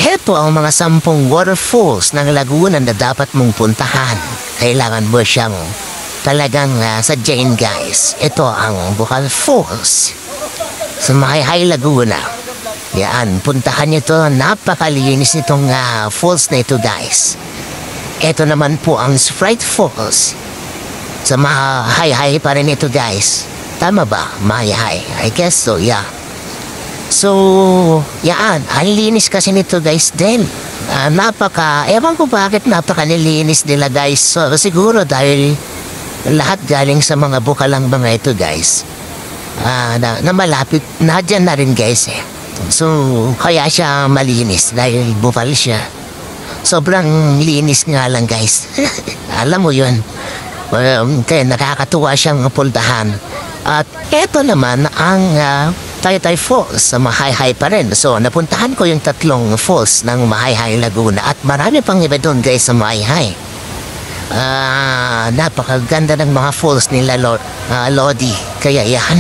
Heto ang mga 10 waterfalls ng Laguna na dapat mong puntahan. Kailangan mo siyang talagang sadyain, guys. Ito ang Bukal Falls sa Mahayhay, Laguna. Yan, puntahan nyo ito. Napakalinis nitong falls na ito, guys. Ito naman po ang Sprite Falls sa Mahayhay pa rin ito, guys. Tama ba? Mahayhay. I guess so, yeah. So, yan. Ang linis kasi nito, guys, din. Ewan ko bakit napaka-nilinis nila, guys. So, siguro dahil lahat galing sa mga bukalang mga ito, guys. Na malapit, na dyan na rin, guys, eh. So, kaya siya malinis dahil bukal siya. Sobrang linis nga lang, guys. Alam mo yun. Kaya nakakatuwa siyang puntahan. At eto naman ang Taytay Falls sa Mahayhay pa rin. So, napuntahan ko yung 3 falls ng Mahayhay, Laguna. At marami pang iba doon, guys, sa Mahayhay. Napakaganda ng mga falls nila, Lodi. Kaya yan,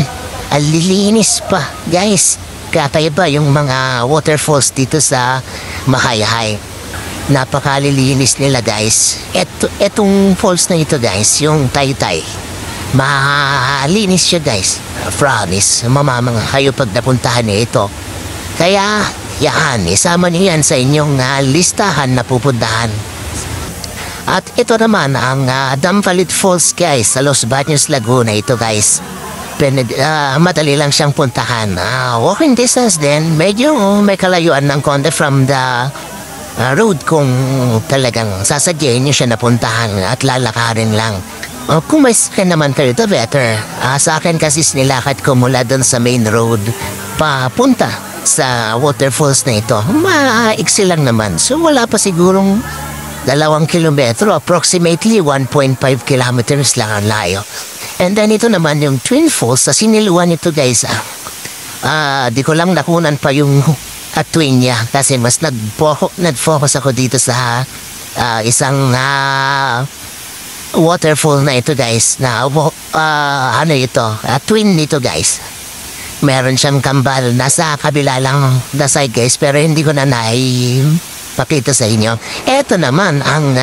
alilinis pa, guys. Kakaiba yung mga waterfalls dito sa Mahayhay. Napakalilinis nila, guys. Etong falls na ito, guys, yung Taytay. Malinis siya, guys. Promise, mamamang kayo pag napuntahan niyo ito. Kaya, yan, isama niyo yan sa inyong listahan na pupuntahan. At ito naman ang Dampalit Falls, guys, sa Los Baños, Laguna. Ito, guys, madali lang siyang puntahan. Walking distance din, medyo may kalayuan ng konti from the road kung talagang sasadyain niyo siya napuntahan at lalakarin lang. Kung may skin naman kayo, the better. Sa akin kasi nilakad ko mula doon sa main road papunta sa waterfalls na ito. Maiksi lang naman. So wala pa sigurong 2 kilometro. Approximately 1.5 kilometers lang ang layo. And then ito naman yung Twin Falls sa Siniluan ito, guys. Di ko lang nakunan pa yung twin niya kasi mas nag-focus ako dito sa isang waterfall na ito, guys, na ano ito, twin nito, guys. Meron siyang kambal nasa kabila lang na side, guys, pero hindi ko na pakita sa inyo. Ito naman ang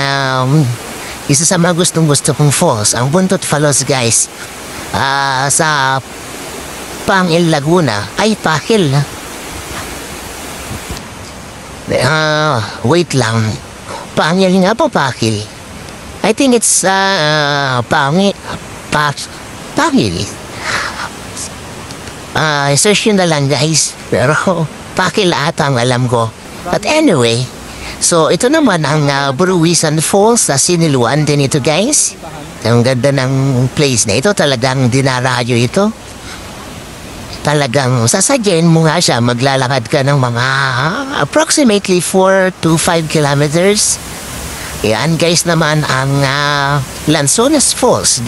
isa sa mga gustong-gusto kong falls, ang Buntot Falls, guys, sa Pangil, Laguna. Ay, Pakil. Wait lang. Pangil nga po, Pakil. I think it's Pangil. Search nyo na lang, guys. Pero Pakil ata ang alam ko. But anyway, so ito naman ang Buruwisan Falls sa Siniluan din ito, guys. Ang ganda ng place na ito. Talagang dinarayo ito. Talagang sasadyain mo nga siya. Maglalakad ka ng mga approximately 4 to 5 kilometers. Yan, guys, naman ang Lanzones Falls.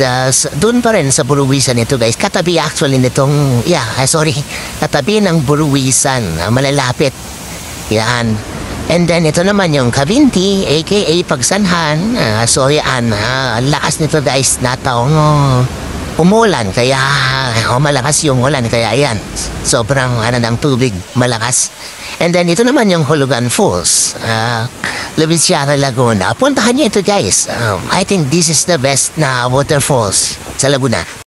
Doon pa rin sa Buruwisan ito, guys. Katabi actually nitong, katabi ng Buruwisan. Malalapit. Yan. And then ito naman yung Cavinti, aka Pagsanhan. So yan, lakas nito, guys, na taong umulan. Kaya malakas yung ulan. Kaya yan, sobrang ng tubig, malakas. And then ito naman yung Hulugan Falls. Luisiana, Laguna. Puntahan niyo ito, guys. I think this is the best na waterfalls sa Laguna.